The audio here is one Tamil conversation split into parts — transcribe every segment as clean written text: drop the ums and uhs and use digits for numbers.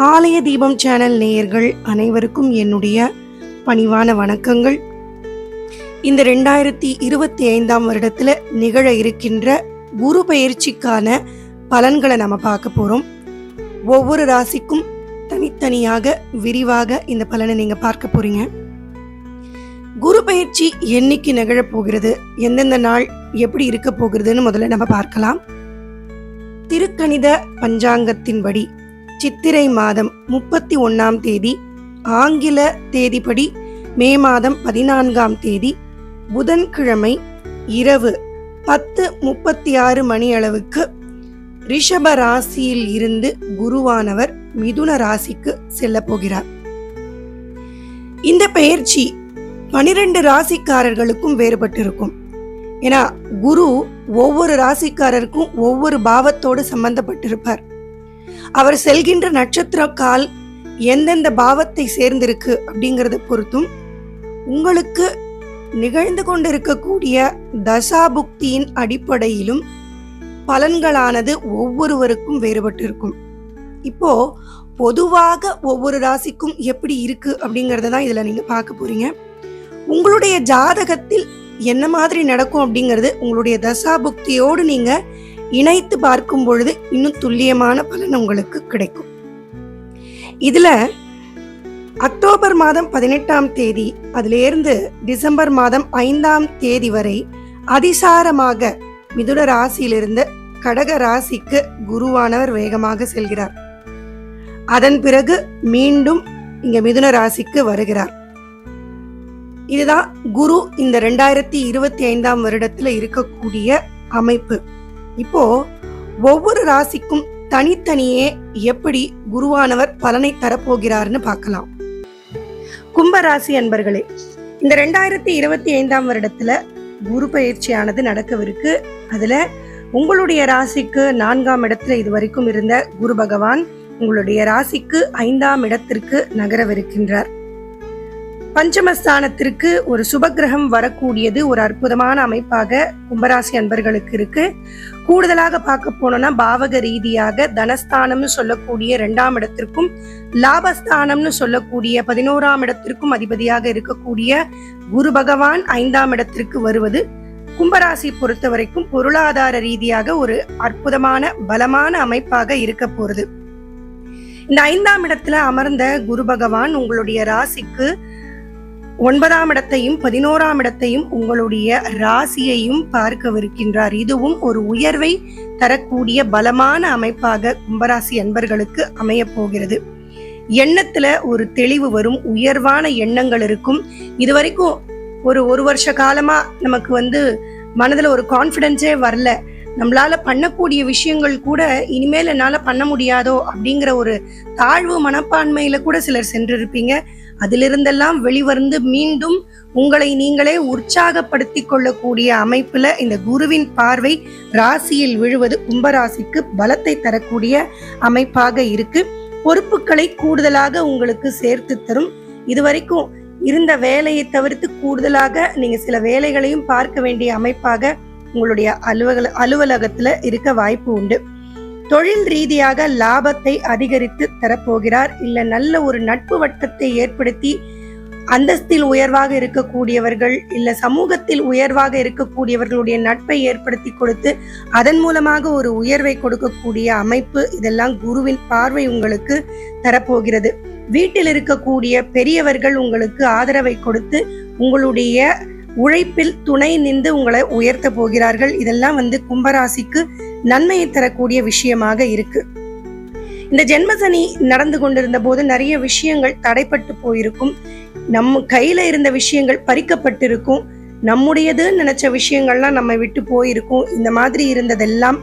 ஆலய தீபம் சேனல் நேயர்கள் அனைவருக்கும் என்னுடைய பணிவான வணக்கங்கள். இந்த 2025 வருடத்தில் நிகழ இருக்கின்ற குரு பயிற்சிக்கான பலன்களை நம்ம பார்க்க போகிறோம். ஒவ்வொரு ராசிக்கும் தனித்தனியாக விரிவாக இந்த பலனை நீங்கள் பார்க்க போகிறீங்க. குரு பயிற்சி என்னைக்கு நிகழப் போகிறது, எந்தெந்த நாள் எப்படி இருக்க போகிறதுன்னு முதல்ல நம்ம பார்க்கலாம். திருக்கணித பஞ்சாங்கத்தின்படி சித்திரை மாதம் 31ஆம் தேதி, ஆங்கில தேதிப்படி மே மாதம் 14ஆம் தேதி புதன்கிழமை இரவு 10:36 மணி அளவுக்கு ரிஷப ராசியில் இருந்து குருவானவர் மிதுன ராசிக்கு செல்ல போகிறார். இந்த பெயர்ச்சி 12 ராசிக்காரர்களுக்கும் வேறுபட்டிருக்கும். ஏன்னா குரு ஒவ்வொரு ராசிக்காரருக்கும் ஒவ்வொரு பாவத்தோடு சம்பந்தப்பட்டிருப்பார். அவர் செல்கின்ற நட்சத்திர கால் எந்தெந்த பாவத்தை சேர்ந்திருக்கு அப்படிங்கிறத பொறுத்தும் உங்களுக்கு நிகழ்ந்து கொண்டிருக்கக்கூடிய தசாபுக்தியின் அடிப்படையிலும் பலன்களானது ஒவ்வொருவருக்கும் வேறுபட்டிருக்கும். இப்போ பொதுவாக ஒவ்வொரு ராசிக்கும் எப்படி இருக்கு அப்படிங்கறத தான் இதுல நீங்க பார்க்க போறீங்க. உங்களுடைய ஜாதகத்தில் என்ன மாதிரி நடக்கும் அப்படிங்கிறது உங்களுடைய தசாபுக்தியோடு நீங்க இணைத்து பார்க்கும் பொழுது இன்னும் துல்லியமான பலன் உங்களுக்கு கிடைக்கும். இதுல அக்டோபர் மாதம் 18ஆம் தேதி அதிலிருந்து டிசம்பர் மாதம் 5ஆம் தேதி வரை அதிசாரமாக மிதுன ராசியிலிருந்து கடக ராசிக்கு குருவானவர் வேகமாக செல்கிறார். அதன் பிறகு மீண்டும் இங்க மிதுன ராசிக்கு வருகிறார். இதுதான் குரு இந்த 2025 வருடத்துல இருக்கக்கூடிய அமைப்பு. இப்போ ஒவ்வொரு ராசிக்கும் தனித்தனியே எப்படி குருவானவர் பலனை தரப்போகிறார்னு பார்க்கலாம். கும்பராசி அன்பர்களே, இந்த 2025 வருடத்துல குரு பயிற்சியானது நடக்கவிருக்கு. அதுல உங்களுடைய ராசிக்கு 4ஆம் இடத்துல இதுவரைக்கும் இருந்த குரு பகவான் உங்களுடைய ராசிக்கு 5ஆம் இடத்திற்கு நகரவிருக்கின்றார். பஞ்சமஸ்தானத்திற்கு ஒரு சுபகிரகம் வரக்கூடியது ஒரு அற்புதமான அமைப்பாக கும்பராசி அன்பர்களுக்கு இருக்கு. கூடுதலாக பார்க்க போனோம்னா பாவக ரீதியாக தனஸ்தானம்னு சொல்லக்கூடிய 2ஆம் இடத்திற்கும் லாபஸ்தானம்னு சொல்லக்கூடிய 11ஆம் இடத்திற்கும் அதிபதியாக இருக்கக்கூடிய குரு பகவான் 5ஆம் இடத்திற்கு வருவது கும்பராசி பொறுத்த வரைக்கும் பொருளாதார ரீதியாக ஒரு அற்புதமான பலமான அமைப்பாக இருக்க போறது. இந்த 5ஆம் இடத்துல அமர்ந்த குரு பகவான் உங்களுடைய ராசிக்கு 9ஆம் இடத்தையும் 11ஆம் இடத்தையும் உங்களுடைய ராசியையும் பார்க்கவிருக்கின்றார். இதுவும் ஒரு உயர்வை தரக்கூடிய பலமான அமைப்பாக கும்பராசி அன்பர்களுக்கு அமைய போகிறது. எண்ணத்துல ஒரு தெளிவு வரும், உயர்வான எண்ணங்கள் இருக்கும். இதுவரைக்கும் ஒரு வருஷ காலமா நமக்கு மனதுல ஒரு கான்ஃபிடென்ஸே வரல, நம்மளால பண்ணக்கூடிய விஷயங்கள் கூட இனிமேல் என்னால பண்ண முடியாதோ அப்படிங்கிற ஒரு தாழ்வு மனப்பான்மையில கூட சிலர் சென்றிருப்பீங்க. அதிலிருந்தெல்லாம் வெளிவந்து மீண்டும் உங்களை நீங்களே உற்சாகப்படுத்திக் கொள்ளக்கூடிய அமைப்புல இந்த குருவின் பார்வை ராசியில் விழுவது கும்பராசிக்கு பலத்தை தரக்கூடிய அமைப்பாக இருக்கு. பொறுப்புகளை கூடுதலாக உங்களுக்கு சேர்த்து தரும். இதுவரைக்கும் இருந்த வேலையை தவிர்த்து கூடுதலாக நீங்க சில வேலைகளையும் பார்க்க வேண்டிய அமைப்பாக உங்களுடைய அலுவலகத்துல இருக்க வாய்ப்பு உண்டு. தொழில் ரீதியாக லாபத்தை அதிகரித்து தரப்போகிறார். இல்ல நல்ல ஒரு நட்பு வட்டத்தை ஏற்படுத்தி அந்தஸ்தில் உயர்வாக இருக்கக்கூடியவர்கள் இல்ல சமூகத்தில் உயர்வாக இருக்கக்கூடியவர்களுடைய நட்பை ஏற்படுத்தி கொடுத்து அதன் மூலமாக ஒரு உயர்வை கொடுக்கக்கூடிய அமைப்பு இதெல்லாம் குருவின் பார்வை உங்களுக்கு தரப்போகிறது. வீட்டில் இருக்கக்கூடிய பெரியவர்கள் உங்களுக்கு ஆதரவை கொடுத்து உங்களுடைய உழைப்பில் துணை நின்று உங்களை உயர்த்த போகிறார்கள். இதெல்லாம் கும்பராசிக்கு நன்மையை தரக்கூடிய விஷயமாக இருக்கு. இந்த ஜென்மசனி நடந்து கொண்டிருந்த போது நிறைய விஷயங்கள் தடைப்பட்டு போயிருக்கும். நம்ம கையில இருந்த விஷயங்கள் பறிக்கப்பட்டிருக்கும். நம்முடையதுன்னு நினைச்ச விஷயங்கள்லாம் நம்ம விட்டு போயிருக்கும். இந்த மாதிரி இருந்ததெல்லாம்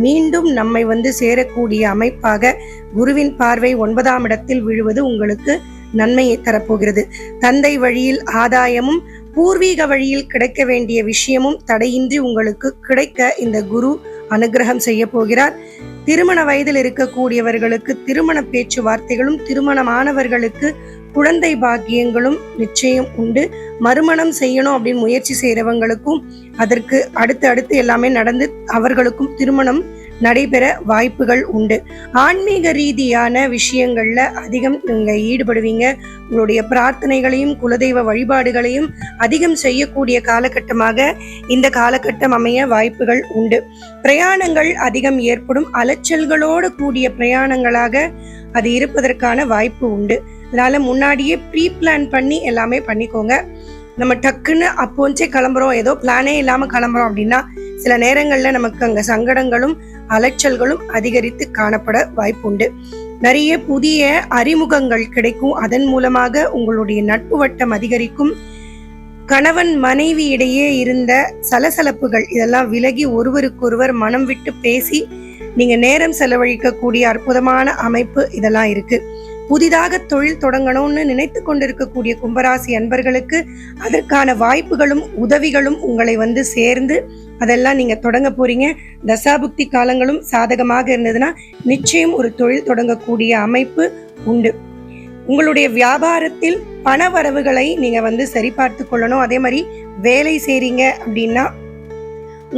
மீண்டும் நம்மை சேரக்கூடிய அமைப்பாக குருவின் பார்வை 9ஆம் இடத்தில் விழுவது உங்களுக்கு நன்மையை தரப்போகிறது. தந்தை வழியில் ஆதாயமும் பூர்வீக வழியில் கிடைக்க வேண்டிய விஷயமும் தடையின்றி உங்களுக்கு கிடைக்க இந்த குரு அனுகிரகம் செய்ய போகிறார். திருமண வயதில் இருக்கக்கூடியவர்களுக்கு திருமண பேச்சுவார்த்தைகளும் திருமணமானவர்களுக்கு குழந்தை பாக்கியங்களும் நிச்சயம் உண்டு. மறுமணம் செய்யணும் அப்படின்னு முயற்சி செய்யறவங்களுக்கும் அதற்கு அடுத்து எல்லாமே நடந்து அவர்களுக்கும் திருமணம் நடைபெற வாய்ப்புகள் உண்டு. ஆன்மீக ரீதியான விஷயங்கள்ல அதிகம் நீங்க ஈடுபடுவீங்க. உங்களுடைய பிரார்த்தனைகளையும் குலதெய்வ வழிபாடுகளையும் அதிகம் செய்யக்கூடிய காலகட்டமாக இந்த காலகட்டம் அமைய வாய்ப்புகள் உண்டு. பிரயாணங்கள் அதிகம் ஏற்படும். அலைச்சல்களோடு கூடிய பிரயாணங்களாக அது இருப்பதற்கான வாய்ப்பு உண்டு. அதனால முன்னாடியே ப்ரீ பிளான் பண்ணி எல்லாமே பண்ணிக்கோங்க. நம்ம டக்குன்னு அப்போச்சே கிளம்புறோம், ஏதோ பிளானே இல்லாம கிளம்புறோம் அப்படின்னா சில நேரங்கள்ல நமக்கு அங்க சங்கடங்களும் அலைச்சல்களும் அதிகரித்து காணப்பட வாய்ப்புண்டு. நிறைய புதிய அறிமுகங்கள் கிடைக்கும். அதன் மூலமாக உங்களுடைய நட்பு வட்டம் அதிகரிக்கும். கணவன் மனைவி இடையே இருந்த சலசலப்புகள் இதெல்லாம் விலகி ஒருவருக்கொருவர் மனம் விட்டு பேசி நீங்க நேரம் செலவழிக்கக்கூடிய அற்புதமான அமைப்பு இதெல்லாம் இருக்கு. புதிதாக தொழில் தொடங்கணும்னு நினைத்து கொண்டிருக்கக்கூடிய கும்பராசி அன்பர்களுக்கு அதற்கான வாய்ப்புகளும் உதவிகளும் உங்களை வந்து சேர்ந்து அதெல்லாம் நீங்க தொடங்க போறீங்க. தசாபுக்தி காலங்களும் சாதகமாக இருந்ததுன்னா நிச்சயம் ஒரு தொழில் தொடங்கக்கூடிய அமைப்பு உண்டு. உங்களுடைய வியாபாரத்தில் பண வரவுகளை நீங்க வந்து சரி பார்த்து கொள்ளணும். அதே மாதிரி வேலை செய்றீங்க அப்படின்னா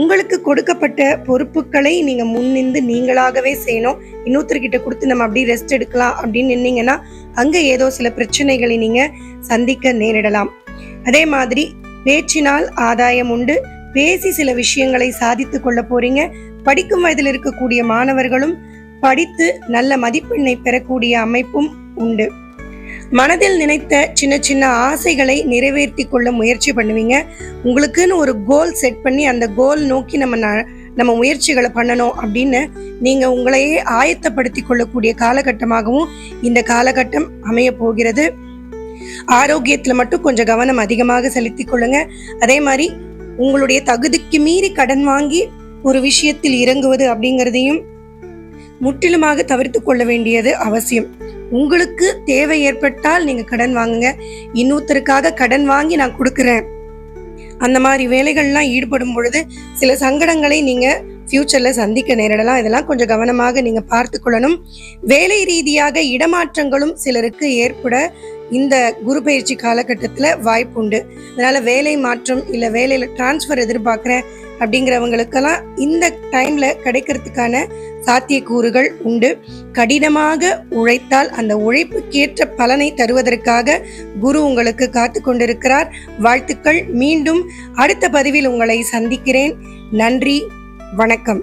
உங்களுக்கு கொடுக்கப்பட்ட பொறுப்புகளை நீங்க முன்னின்று நீங்களாகவே செய்யணும். இன்னொருத்தர்கிட்ட கொடுத்து நம்ம அப்படி ரெஸ்ட் எடுக்கலாம் அப்படின்னு நின்னீங்கன்னா அங்க ஏதோ சில பிரச்சனைகளை நீங்க சந்திக்க நேரிடலாம். அதே மாதிரி பேச்சினால் ஆதாயம் உண்டு. பேசி சில விஷயங்களை சாதித்து கொள்ள போறீங்க. படிக்கும் வயதில் இருக்கக்கூடிய மாணவர்களும் படித்து நல்ல மதிப்பெண்ணை பெறக்கூடிய அமைப்பும் உண்டு. மனதில் நினைத்த சின்ன சின்ன ஆசைகளை நிறைவேற்றி கொள்ள முயற்சி பண்ணுவீங்க. உங்களுக்குன்னு ஒரு கோல் செட் பண்ணி அந்த கோல் நோக்கி நம்ம முயற்சிகளை பண்ணணும் அப்படின்னு நீங்க உங்களையே ஆயத்தப்படுத்தி கொள்ளக்கூடிய காலகட்டமாகவும் இந்த காலகட்டம் அமைய போகிறது. ஆரோக்கியத்துல மட்டும் கொஞ்சம் கவனம் அதிகமாக செலுத்தி கொள்ளுங்க. அதே மாதிரி உங்களுடைய தகுதிக்கு மீறி கடன் வாங்கி ஒரு விஷயத்தில் இறங்குவது அப்படிங்கிறதையும் முற்றிலுமாக தவிர்த்து கொள்ள வேண்டியது அவசியம். உங்களுக்கு தேவை ஏற்பட்டால் நீங்க கடன் வாங்குங்க. இன்னொருத்தருக்காக கடன் வாங்கி நான் கொடுக்குறேன் அந்த மாதிரி வேலைகள்லாம் ஈடுபடும் பொழுது சில சங்கடங்களை நீங்க ஃபியூச்சர்ல சந்திக்க நேரிடலாம். இதெல்லாம் கொஞ்சம் கவனமாக நீங்க பார்த்து கொள்ளணும். வேலை ரீதியாக இடமாற்றங்களும் சிலருக்கு ஏற்பட இந்த குரு பயிற்சி காலகட்டத்துல வாய்ப்பு உண்டு. அதனால வேலை மாற்றம் இல்ல வேலையில டிரான்ஸ்ஃபர் எதிர்பார்க்கிறேன் அப்படிங்கிறவங்களுக்கெல்லாம் இந்த டைம்ல கிடைக்கிறதுக்கான சாத்தியக்கூறுகள் உண்டு. கடினமாக உழைத்தால் அந்த உழைப்புக்கேற்ற பலனை தருவதற்காக குரு உங்களுக்கு காத்து கொண்டிருக்கிறார். வாழ்த்துக்கள். மீண்டும் அடுத்த பதிவில் உங்களை சந்திக்கிறேன். நன்றி, வணக்கம்.